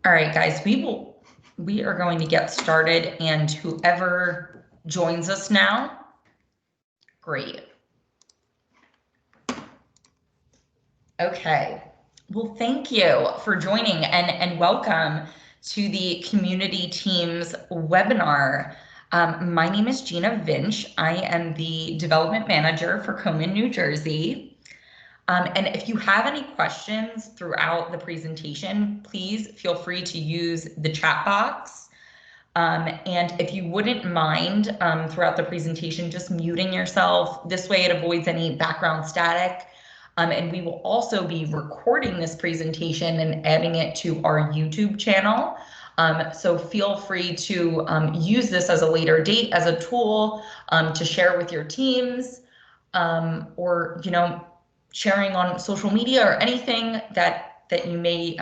All right, guys, we are going to get started, and whoever joins us now, great. Okay, well, thank you for joining and welcome to the community teams webinar. My name is Gina Vinch. I am the development manager for Komen, New Jersey. And if you have any questions throughout the presentation, please feel free to use the chat box. And if you wouldn't mind throughout the presentation, just muting yourself. This way it avoids any background static. And we will also be recording this presentation and adding it to our YouTube channel. So feel free to use this as a later date as a tool to share with your teams or, sharing on social media or anything that you may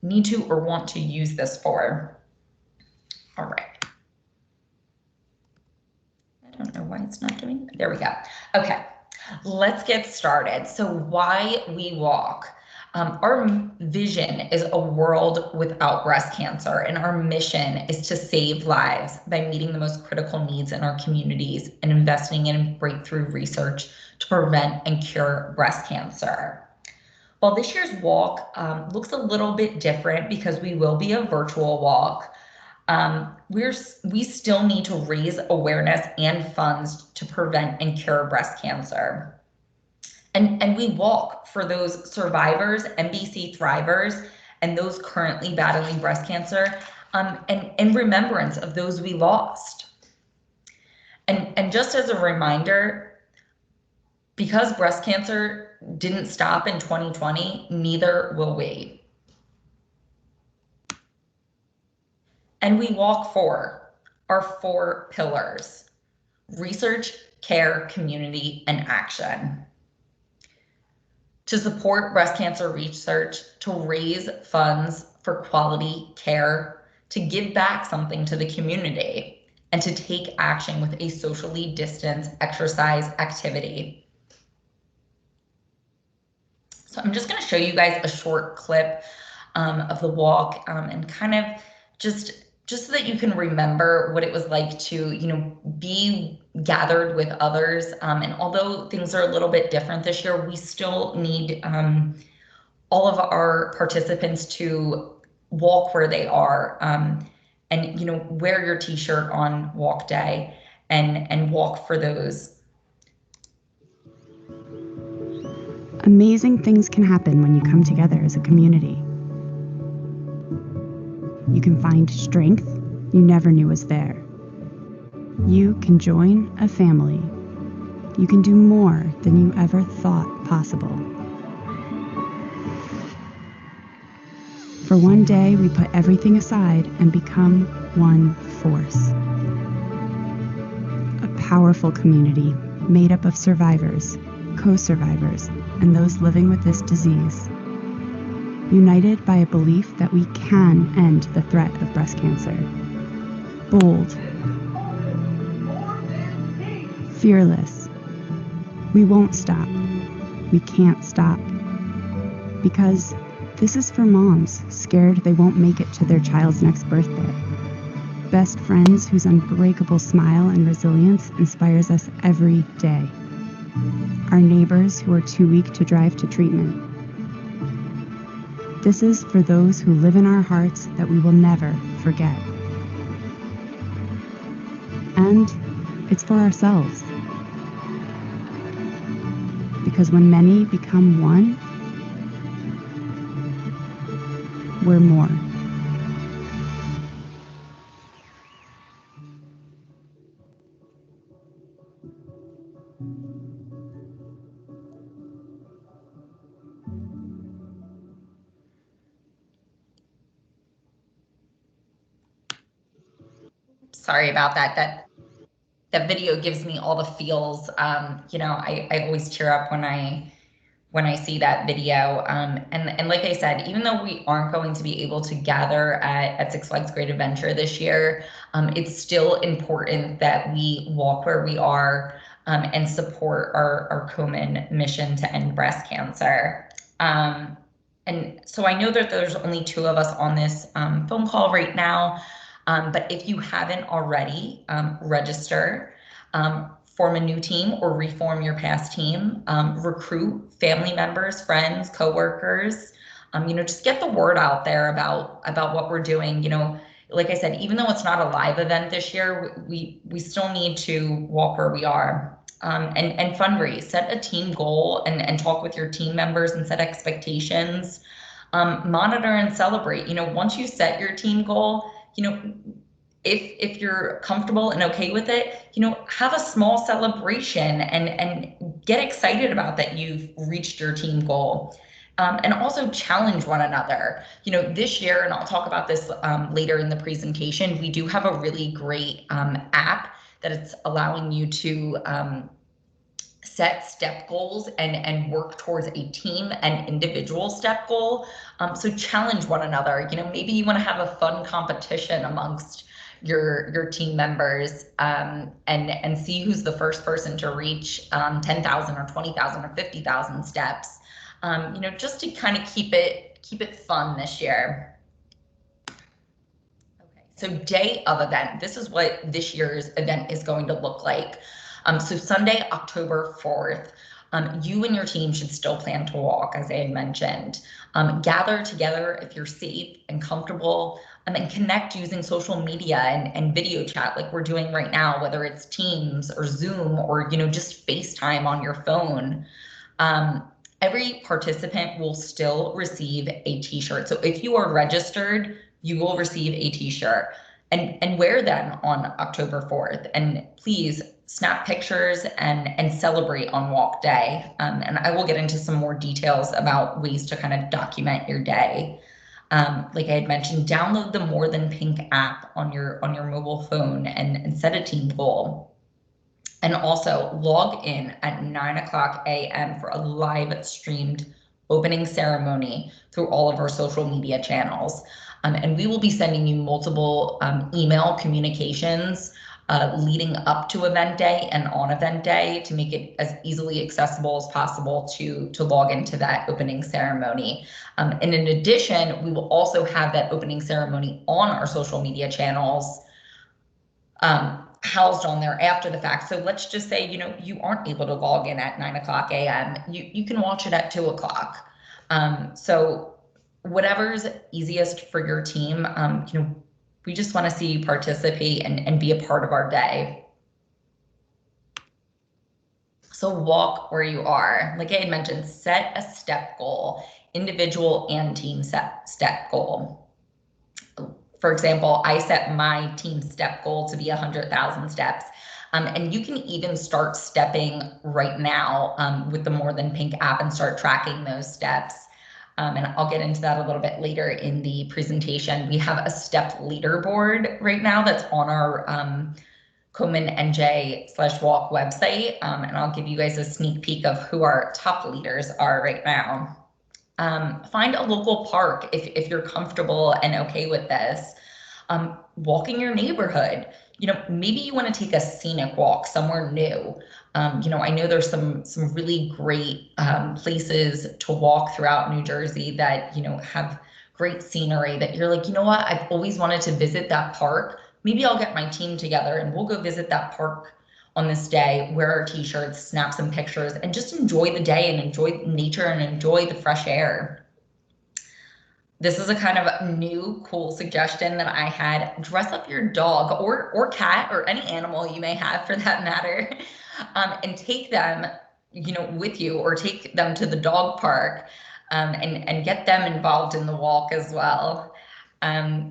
need to or want to use this for. All right. I don't know why it's not doing it. There we go. Okay, let's get started. So why we walk. Our vision is a world without breast cancer, and our mission is to save lives by meeting the most critical needs in our communities and investing in breakthrough research to prevent and cure breast cancer. While this year's walk looks a little bit different because we will be a virtual walk, we still need to raise awareness and funds to prevent and cure breast cancer. And we walk for those survivors, MBC thrivers, and those currently battling breast cancer, and in remembrance of those we lost. And just as a reminder, because breast cancer didn't stop in 2020, neither will we. And we walk for our 4 pillars: research, care, community, and action. To support breast cancer research, to raise funds for quality care, to give back something to the community, and to take action with a socially distanced exercise activity. So I'm just going to show you guys a short clip of the walk and kind of just so that you can remember what it was like to, be gathered with others. And although things are a little bit different this year, we still need all of our participants to walk where they are and, wear your t-shirt on walk day and walk for those. Amazing things can happen when you come together as a community. You can find strength you never knew was there. You can join a family. You can do more than you ever thought possible. For one day, we put everything aside and become one force. A powerful community made up of survivors, co-survivors, and those living with this disease. United by a belief that we can end the threat of breast cancer. Bold. Fearless. We won't stop. We can't stop. Because this is for moms scared they won't make it to their child's next birthday. Best friends whose unbreakable smile and resilience inspires us every day. Our neighbors who are too weak to drive to treatment. This is for those who live in our hearts that we will never forget. And it's for ourselves. Because when many become one, we're more. Sorry about that. That video gives me all the feels. I always tear up when I see that video. And like I said, even though we aren't going to be able to gather at Six Flags Great Adventure this year, it's still important that we walk where we are and support our Komen mission to end breast cancer. And And so I know that there's only two of us on this phone call right now, but if you haven't already, register, form a new team or reform your past team, recruit family members, friends, coworkers, just get the word out there about what we're doing. Like I said, even though it's not a live event this year, we still need to walk where we are. And fundraise, set a team goal and talk with your team members and set expectations. Monitor and celebrate. Once you set your team goal, if you're comfortable and okay with it, have a small celebration and get excited about that you've reached your team goal. And also challenge one another. This year, and I'll talk about this later in the presentation, we do have a really great app that it's allowing you to set step goals and work towards a team and individual step goal. So challenge one another. Maybe you want to have a fun competition amongst your team members and see who's the first person to reach 10,000 or 20,000 or 50,000 steps. Just to kind of keep it fun this year. Okay, so day of event. This is what this year's event is going to look like. So Sunday, October 4th, you and your team should still plan to walk, as I had mentioned. Gather together if you're safe and comfortable, and connect using social media and video chat like we're doing right now, whether it's Teams or Zoom or just FaceTime on your phone. Every participant will still receive a t-shirt. So if you are registered, you will receive a t-shirt and wear them on October 4th. And please snap pictures and celebrate on walk day. And I will get into some more details about ways to kind of document your day. Like I had mentioned, download the More Than Pink app on your mobile phone and set a team goal. And also log in at 9:00 a.m. for a live streamed opening ceremony through all of our social media channels. And we will be sending you multiple email communications leading up to event day and on event day to make it as easily accessible as possible to log into that opening ceremony. And in addition, we will also have that opening ceremony on our social media channels housed on there after the fact. So let's just say, you aren't able to log in at 9:00 a.m. You can watch it at 2:00. So whatever's easiest for your team, we just want to see you participate and be a part of our day. So walk where you are. Like I had mentioned, set a step goal, individual and team step goal. For example, I set my team step goal to be 100,000 steps. And you can even start stepping right now with the More Than Pink app and start tracking those steps. And I'll get into that a little bit later in the presentation. We have a step leaderboard right now that's on our Komen NJ/walk website. And I'll give you guys a sneak peek of who our top leaders are right now. Find a local park if you're comfortable and okay with this. Walk in your neighborhood. Maybe you want to take a scenic walk somewhere new. I know there's some really great places to walk throughout New Jersey that, have great scenery that you're like, what, I've always wanted to visit that park. Maybe I'll get my team together and we'll go visit that park on this day, wear our t-shirts, snap some pictures, and just enjoy the day and enjoy nature and enjoy the fresh air. This is a kind of new, cool suggestion that I had. Dress up your dog or cat or any animal you may have for that matter, and take them, with you, or take them to the dog park, and get them involved in the walk as well,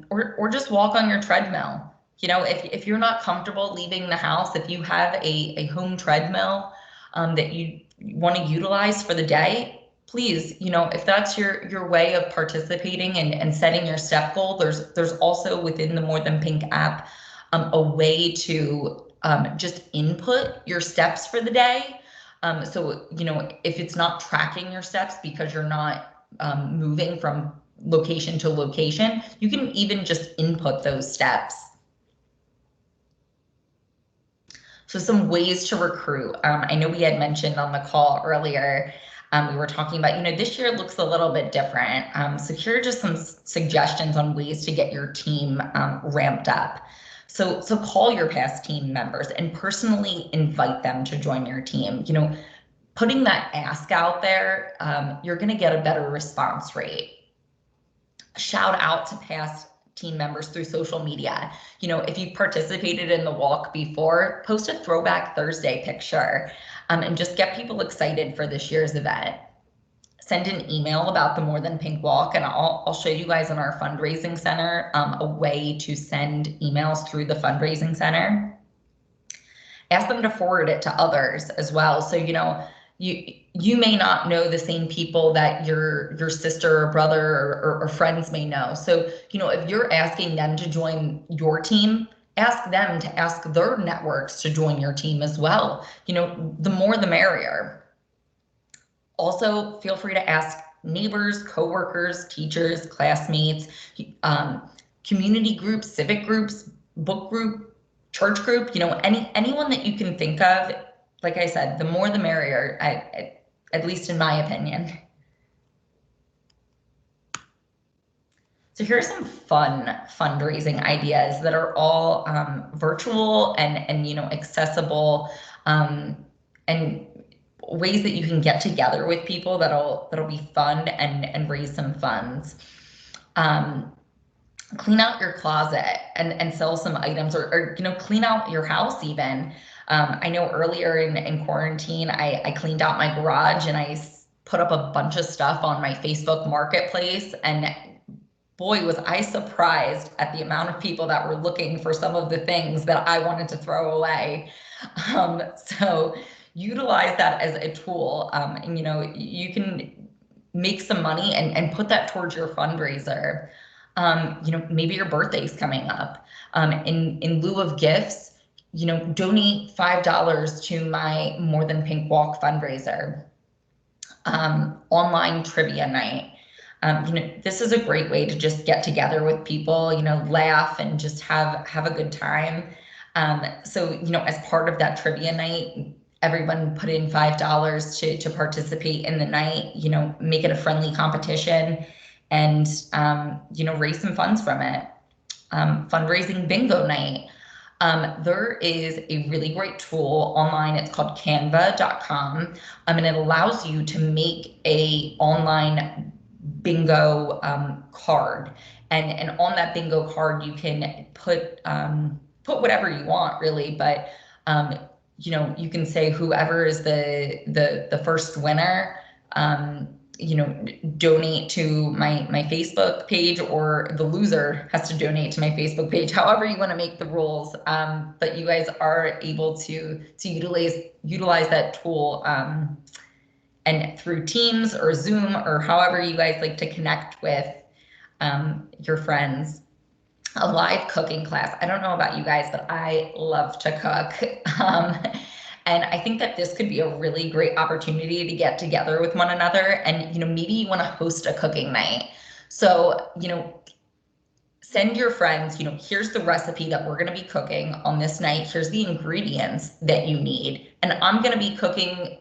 or just walk on your treadmill. If you're not comfortable leaving the house, if you have a home treadmill that you want to utilize for the day, please, if that's your way of participating and setting your step goal, there's also within the More Than Pink app a way to just input your steps for the day. So, if it's not tracking your steps because you're not moving from location to location, you can even just input those steps. So some ways to recruit. I know we had mentioned on the call earlier, We were talking about, this year looks a little bit different. So here are just some suggestions on ways to get your team ramped up. So call your past team members and personally invite them to join your team. Putting that ask out there, you're going to get a better response rate. Shout out to past team members through social media. If you've participated in the walk before, post a throwback Thursday picture and just get people excited for this year's event. Send an email about the More Than Pink Walk, and I'll show you guys in our fundraising center a way to send emails through the fundraising center. Ask them to forward it to others as well. So, you may not know the same people that your sister or brother or friends may know. So, if you're asking them to join your team, ask them to ask their networks to join your team as well. The more the merrier. Also, feel free to ask neighbors, coworkers, teachers, classmates, community groups, civic groups, book group, church group, anyone that you can think of. Like I said, the more the merrier, at least in my opinion. So here are some fun fundraising ideas that are all virtual and accessible, and ways that you can get together with people that'll be fun and raise some funds. Clean out your closet and sell some items, or clean out your house even. I know earlier in quarantine, I cleaned out my garage and I put up a bunch of stuff on my Facebook Marketplace, and boy, was I surprised at the amount of people that were looking for some of the things that I wanted to throw away. So utilize that as a tool. And you can make some money and put that towards your fundraiser. Maybe your birthday's coming up. In lieu of gifts, donate $5 to my More Than Pink Walk fundraiser. Online trivia night. This is a great way to just get together with people, laugh and just have a good time. So, as part of that trivia night, everyone put in $5 to participate in the night, make it a friendly competition and, raise some funds from it. Fundraising bingo night. There is a really great tool online. It's called canva.com. And it allows you to make a online bingo card. And on that bingo card, you can put whatever you want really, but you can say whoever is the first winner, donate to my Facebook page, or the loser has to donate to my Facebook page, however you want to make the rules. But you guys are able to utilize that tool and through Teams or Zoom or however you guys like to connect with your friends. A live cooking class. I don't know about you guys, but I love to cook. And I think that this could be a really great opportunity to get together with one another. And, maybe you want to host a cooking night. So, send your friends, here's the recipe that we're going to be cooking on this night. Here's the ingredients that you need. And I'm going to be cooking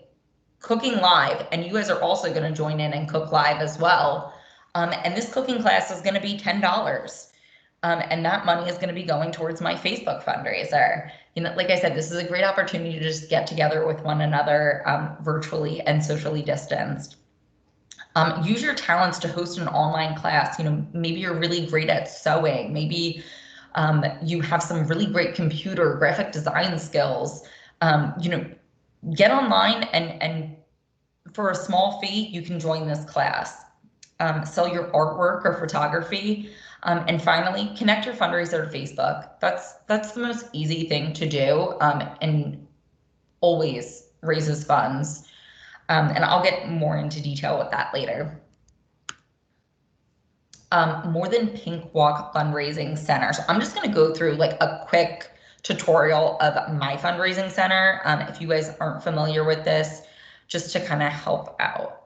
live. And you guys are also going to join in and cook live as well. And this cooking class is going to be $10. And that money is going to be going towards my Facebook fundraiser. Like I said, this is a great opportunity to just get together with one another virtually and socially distanced. Use your talents to host an online class. Maybe you're really great at sewing. Maybe you have some really great computer graphic design skills. Get online and for a small fee, you can join this class. Sell your artwork or photography. And finally, connect your fundraiser to Facebook. That's the most easy thing to do, and always raises funds. And I'll get more into detail with that later. More Than Pink Walk fundraising center. So I'm just going to go through like a quick tutorial of my fundraising center. If you guys aren't familiar with this, just to kind of help out.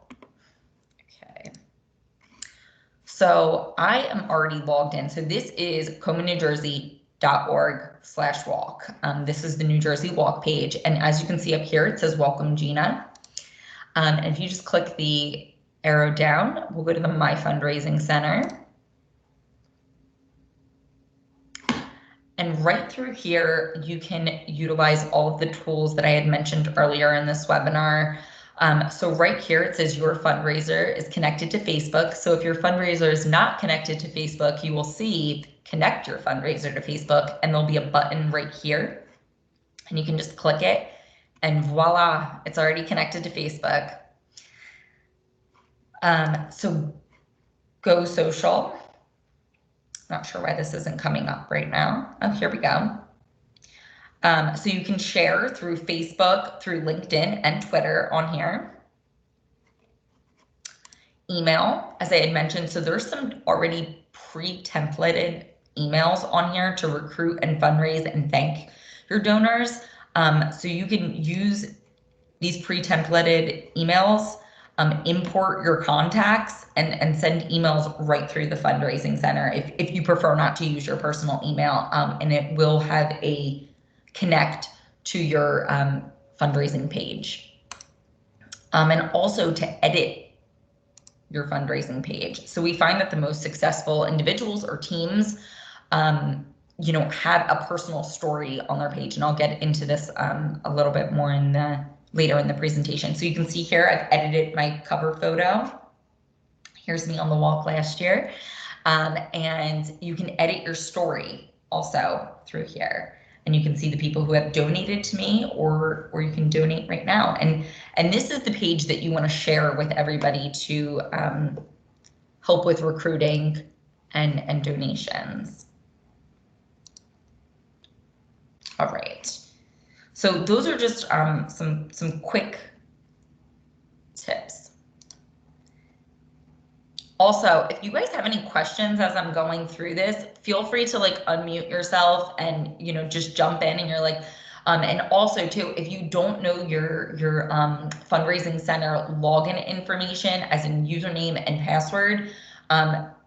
So I am already logged in. So this is ComeNewJersey.org/walk. This is the New Jersey Walk page. And as you can see up here, it says Welcome Gina. And if you just click the arrow down, we'll go to the My Fundraising Center. And right through here, you can utilize all of the tools that I had mentioned earlier in this webinar. So right here, it says your fundraiser is connected to Facebook. So if your fundraiser is not connected to Facebook, you will see connect your fundraiser to Facebook, and there'll be a button right here. And you can just click it, and voila, it's already connected to Facebook. So Go Social. Not sure why this isn't coming up right now. Oh, here we go. So you can share through Facebook, through LinkedIn and Twitter on here. Email, as I had mentioned, so there's some already pre-templated emails on here to recruit and fundraise and thank your donors. So you can use these pre-templated emails, import your contacts, and send emails right through the fundraising center if you prefer not to use your personal email, and it will have a connect to your fundraising page. And also to edit your fundraising page. So we find that the most successful individuals or teams you know, have a personal story on their page, and I'll get into this a little bit more in the later in the presentation. So you can see here I've edited my cover photo. Here's me on the walk last year, and you can edit your story also through here, and you can see the people who have donated to me, or you can donate right now, and this is the page that you want to share with everybody to help with recruiting and donations. All right, so those are just some quick tips. Also, if you guys have any questions as I'm going through this, feel free to like unmute yourself and, you know, just jump in, and you're like, and also too, if you don't know your fundraising center login information as in username and password,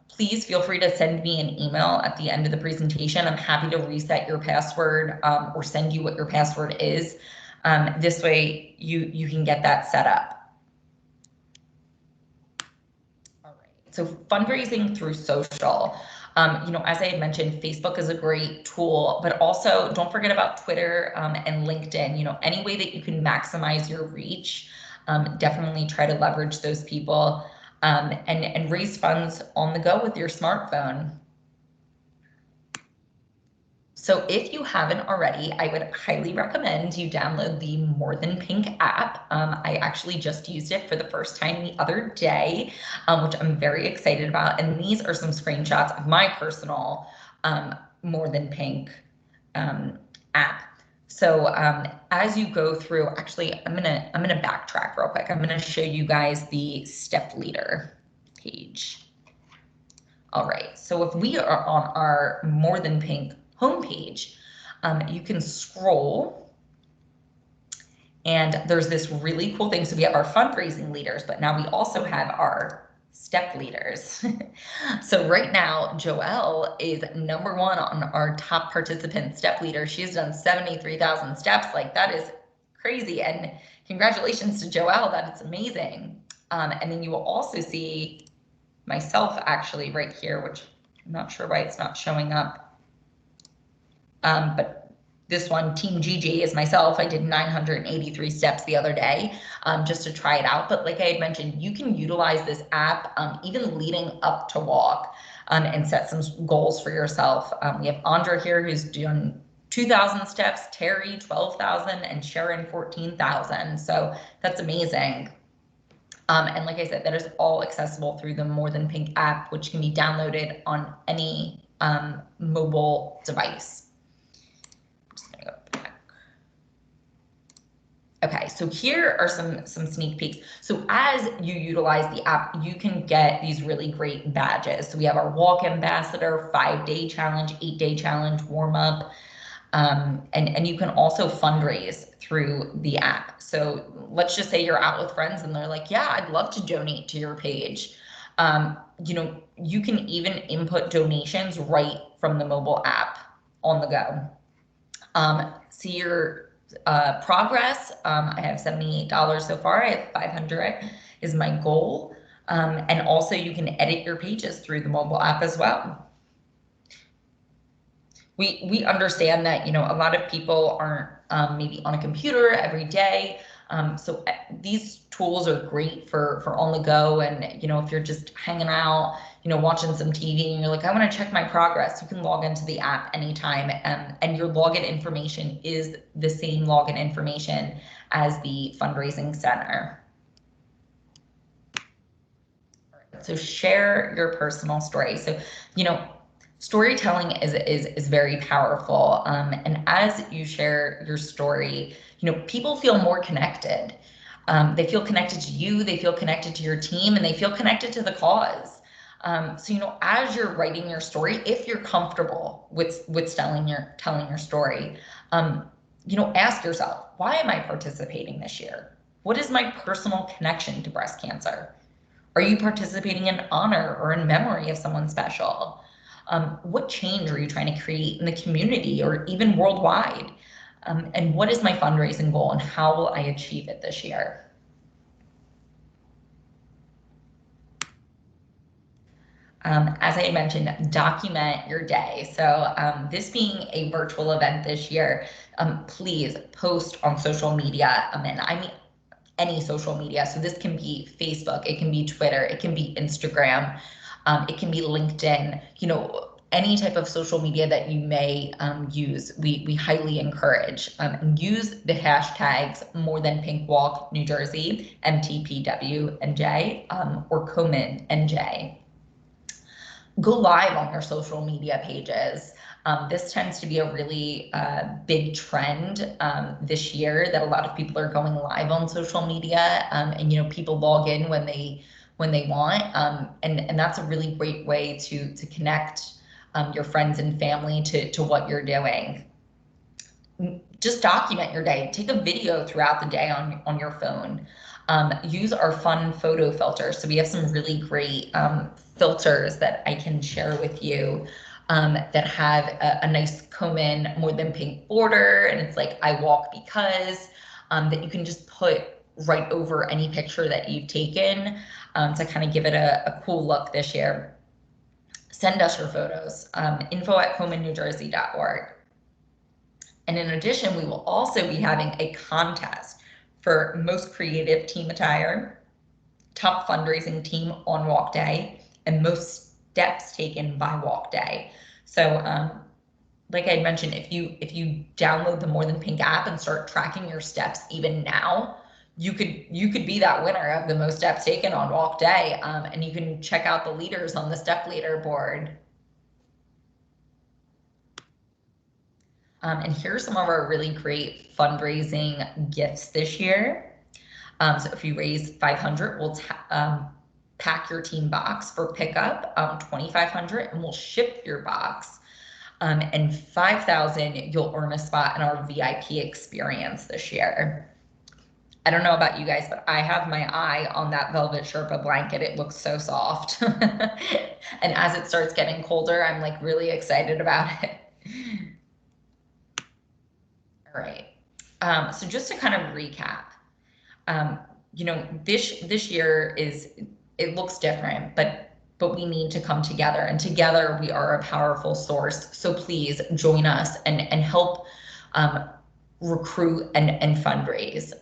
please feel free to send me an email at the end of the presentation. I'm happy to reset your password or send you what your password is. This way you can get that set up. So fundraising through social, you know, as I had mentioned, Facebook is a great tool, but also don't forget about Twitter and LinkedIn. You know, any way that you can maximize your reach, definitely try to leverage those people and raise funds on the go with your smartphone. So if you haven't already, I would highly recommend you download the More Than Pink app. I actually just used it for the first time the other day, which I'm very excited about. And these are some screenshots of my personal More Than Pink app. So as you go through, actually, I'm gonna backtrack real quick. I'm gonna show you guys the Step Leader page. All right, so if we are on our More Than Pink homepage, you can scroll, and there's this really cool thing. So we have our fundraising leaders, but now we also have our step leaders. So right now, Joelle is #1 on our top participant step leader. She's done 73,000 steps. Like, that is crazy. And congratulations to Joelle, that is amazing. And then you will also see myself actually right here, which I'm not sure why it's not showing up. But this one, Team Gigi, is myself. I did 983 steps the other day just to try it out. But like I had mentioned, you can utilize this app even leading up to walk and set some goals for yourself. We have Andra here who's done 2,000 steps, Terry 12,000, and Sharon 14,000. So that's amazing. And like I said, that is all accessible through the More Than Pink app, which can be downloaded on any mobile device. Okay, so here are some sneak peeks. So as you utilize the app, you can get these really great badges. So we have our Walk Ambassador, 5-day challenge, 8-day challenge, warm up, and you can also fundraise through the app. So let's just say you're out with friends and they're like, yeah, I'd love to donate to your page. You know, you can even input donations right from the mobile app on the go. See progress. I have $78 so far. I have 500 is my goal. And also you can edit your pages through the mobile app as well. We understand that, you know, a lot of people aren't maybe on a computer every day. So these tools are great for on the go. And, you know, if you're just hanging out, you know, watching some TV and you're like, I want to check my progress, you can log into the app anytime. And your login information is the same login information as the fundraising center. So share your personal story. So, you know, storytelling is very powerful. And as you share your story, you know, people feel more connected. They feel connected to you, they feel connected to your team, and they feel connected to the cause. So, you know, as you're writing your story, if you're comfortable with telling your story, you know, ask yourself, why am I participating this year? What is my personal connection to breast cancer? Are you participating in honor or in memory of someone special? What change are you trying to create in the community or even worldwide? And what is my fundraising goal and how will I achieve it this year? As I mentioned, document your day. So this being a virtual event this year, please post on social media. And I mean, any social media. So this can be Facebook, it can be Twitter, it can be Instagram, it can be LinkedIn, you know, any type of social media that you may use, we highly encourage. And use the hashtags More Than Pink Walk New Jersey, MTPWNJ, or Komen NJ. Go live on your social media pages. This tends to be a really big trend this year that a lot of people are going live on social media, and you know, people log in when they want, and that's a really great way to connect your friends and family to what you're doing. Just document your day. Take a video throughout the day on your phone. Use our fun photo filters. So we have some really great filters that I can share with you that have a nice Komen More Than Pink border, and it's like I walk because that you can just put right over any picture that you've taken to kind of give it a cool look this year. Send us your photos, info@komennewjersey.org. And in addition, we will also be having a contest for most creative team attire, top fundraising team on walk day, and most steps taken by walk day. So like I mentioned, if you download the More Than Pink app and start tracking your steps even now, you could be that winner of the most steps taken on walk day, and you can check out the leaders on the step leaderboard. And here are some of our really great fundraising gifts this year. So if you raise 500, we'll pack your team box for pickup, 2,500, and we'll ship your box. And 5,000, you'll earn a spot in our VIP experience this year. I don't know about you guys, but I have my eye on that velvet Sherpa blanket. It looks so soft. And as it starts getting colder, I'm like really excited about it. All right. So just to kind of recap, you know, this year it looks different, but we need to come together, and together we are a powerful source. So please join us and help recruit and fundraise,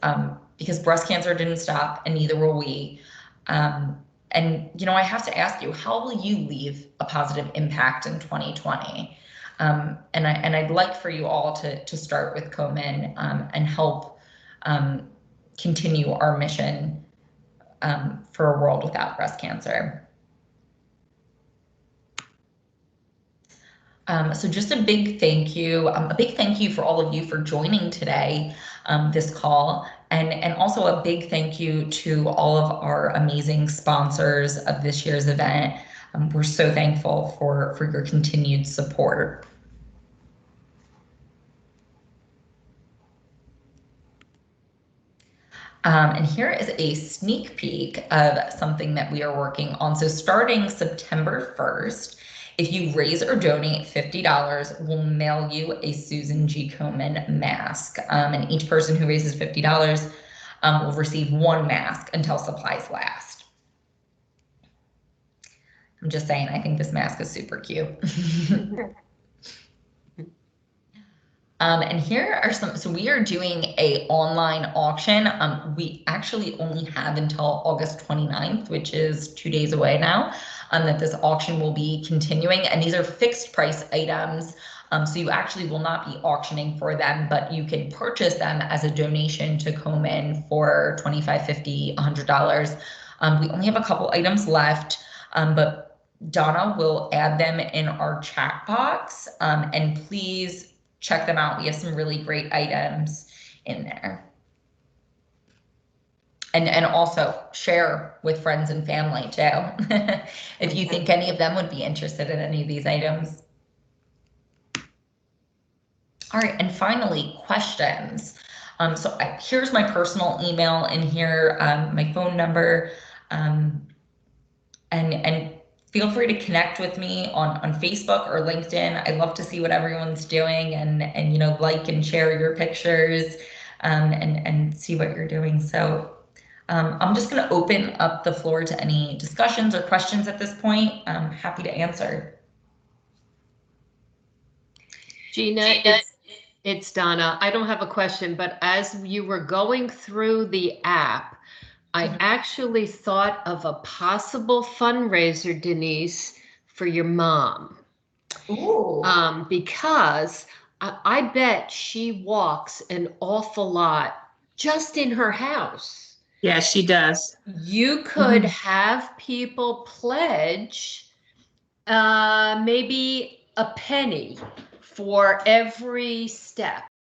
because breast cancer didn't stop, and neither will we. And you know, I have to ask you, how will you leave a positive impact in 2020? And I'd like for you all to start with Komen and help continue our mission for a world without breast cancer. So just a big thank you for all of you for joining today, this call, and also a big thank you to all of our amazing sponsors of this year's event. We're so thankful for your continued support. And here is a sneak peek of something that we are working on. So starting September 1st, If you raise or donate $50, we'll mail you a Susan G. Komen mask. And each person who raises $50 will receive one mask until supplies last. I'm just saying, I think this mask is super cute. And here are some, so we are doing a online auction. We actually only have until August 29th, which is 2 days away now, that this auction will be continuing. And these are fixed price items. So you actually will not be auctioning for them, but you can purchase them as a donation to Komen for $25, $50, $100. We only have a couple items left, but Donna will add them in our chat box, and please check them out. We have some really great items in there. And also share with friends and family too, if you think any of them would be interested in any of these items. All right, and finally, questions. Here's my personal email in here, my phone number, and feel free to connect with me on Facebook or LinkedIn. I love to see what everyone's doing and you know, like and share your pictures, and see what you're doing. So I'm just going to open up the floor to any discussions or questions at this point. I'm happy to answer. Gina, it's Donna. I don't have a question, but as you were going through the app, I actually thought of a possible fundraiser, Denise, for your mom. Ooh. Because I bet she walks an awful lot just in her house. Yeah, she does. You could have people pledge maybe a penny for every step.